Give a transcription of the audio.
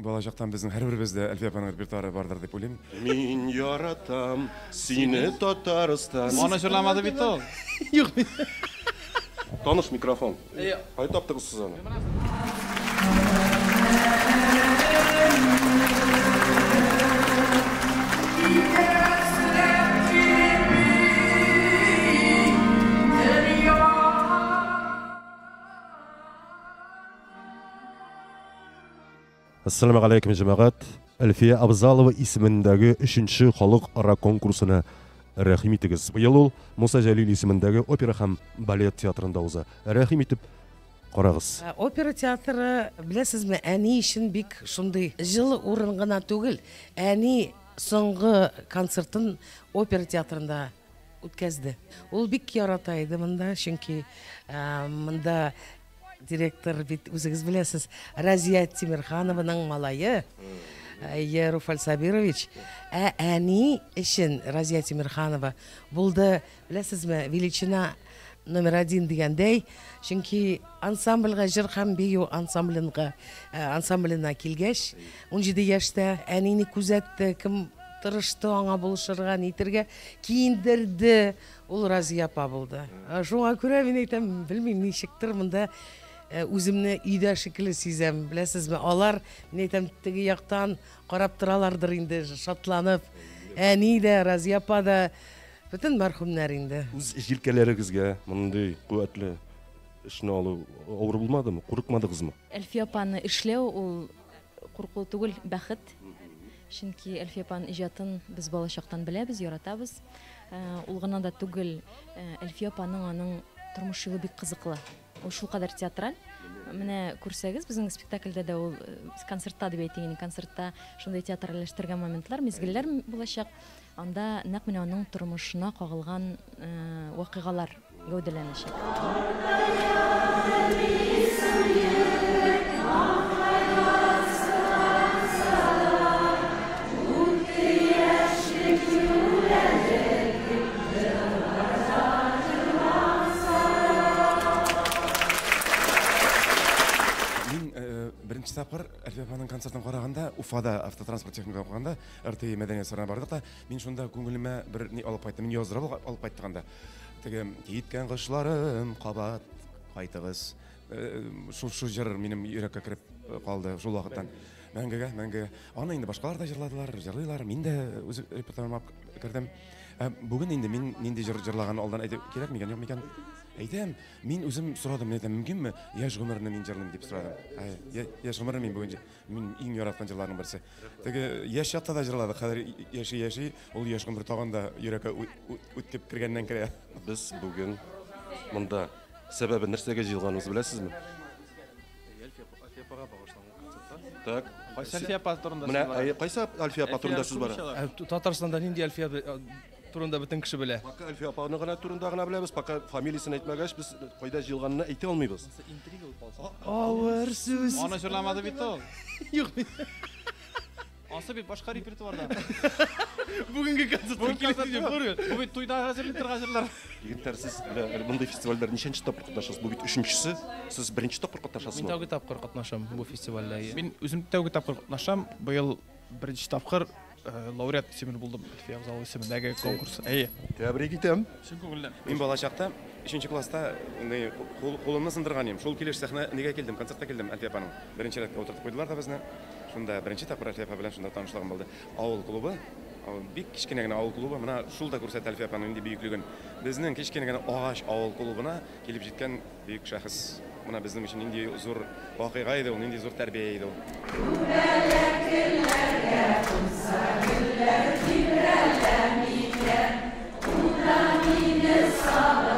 балачактан безнең һәрберебездә Әлфия апаның репертуары бардыр дип уйлыйм. Мин яратам сине Татарстан. Аны җырламады бит ул. Юк. Таныш микрофон. Кай таптыгыз сез аны? Ассаламу алейкум җәмәгать. Әлфия Абзалова исемендәге 3нче халыкара конкурсына рәхим итегез. Быел ул Муса Җәлил исемендәге опера һәм балет театрында уза. Рәхим итеп карагыз. Опера театры, беләсезме, әни өчен бик шундый җылы урын гына түгел. Әни соңгы концертын опера театрында үткәзде. Ул бик ярата иде монда, чөнки монда директор бит үзегез беләсез, Разия Тимирханованың малайы. Руфаль Сабирович, әни өчен Разия Тимирханова булды, беләсезме, величина номер 1 дигәндәй, чөнки ансамбльгә җыр һәм бию ансамблена килгәч, 17 яшьтә әнине күзәтте, кем тырышты аңа булышырга, нитергә, киендерде, ул Разия апа булды. Шуңа күрә мин әйтәм, белмим, ничектер монда үземне өйдә шикелле сизәм, беләсезме, алар мин әйтәм теге яктан карап торалардыр инде, шатланып. Әни дә, Разия апа да, бөтен мәрхүмнәр инде. Үз җилкәләрегезгә мондый куәтле эшне алу авыр булмадымы? Курыкмадыгызмы? Әлфия апаны эшләү ул курку түгел, бәхет. Чөнки Әлфия апаның иҗатын без балачактан беләбез, яратабыз. Ул гына да түгел, Әлфия апаның аның тормыш юлы бик кызыклы. Ул шулкадәр театраль. Менә күрсәгез, безнең спектакльдә дә ул концертта дип әйтегез, концертта шундый театральләштергән моментлар, мизгелләр булачак. Анда нәкъ менә аның тормышына кагылган вакыйгалар гәүдәләнәчәк. Беренче тапкыр Әлфия апаның концертын караганда, Уфада автотранспорт техника укыганда, РТИ мәдәният сарайына бардык та, мин шунда күңелемә бер ни алып кайттым. Мин яздырып алып кайтканда, теге киткән кышларым кабат кайтыгыз. Шул җыр минем йөрәккә кереп калды шул вакыттан. Мәңгегә. Аны инде башкалар да җырладылар, җырлыйлар. Мин дә үз репертуарыма кердем. Бүген инде мин нинди җыр җырлаган алдан әйтеп кирәк микән, юк микән? Әйтәм, мин үзем сорадым, әйтәм, мөмкинме? Яшь гомерне мин җырлыйм дип сорадым. Яшь гомерне мин бүген мин иң яраткан җырларның берсе. Теге яшь чакта да җырладык, хәзер яши, ул яшь гомер тагында йөрәккә үтеп кергәннән керә. Без бүген монда сәбәбе нәрсәгә җыелганыбызны беләсезме? Әлфия апага багышланган концертта. Так. Кайсы Әлфия апа турында Менә кайсы Әлфия апа турында сүз бара? Татарстанда нинди Әлфия турында бөтен кеше белә. Пока Әлфия апаны гына турында гына беләбез, пока фамилиясын әйтмәгәч, без кайда җыелганын әйтә алмыйбыз. Интрига булса. Авыр сүз. Аны җырламады бит ул. Юк. Асы бит башка репертуарда. Бүгенге концерт дип күргән. Бу бит туйда хәзерлек торган җырлар. Егетләр, сез мондай фестивальдә ничәнче тапкыр катнашасыз? Бу бит 3нчесе. Сез беренче тапкыр Мин катнашасызмы? тәүге тапкыр катнашам бу фестивальдә. Мин үзем тәүге тапкыр катнашам. Быел беренче тапкыр лауреат исемен булдым. Әлфия Абзалова исемендәге конкурс. Тәбрик итәм. Чын күңелдән. Мин балачакта 3нче класста кулымны сындырган идем. Шул килеш сәхнә нигә килдем, концертка килдем Әлфия апаның. Беренче рәткә утыртып куйдылар да безне. Шунда беренче тапкыр Әлфия апа белән шунда танышлаган булды. Авыл клубы, бик кичкенә генә авыл клубы. Менә шул да күрсәтә Әлфия апаның инде бөеклеген. Безнең кичкенә генә агач авыл клубына килеп җиткән бөек шәхес. Менә безнең өчен нинди зур вакыйга иде ул, нинди зур тәрбия иде ул. Sağ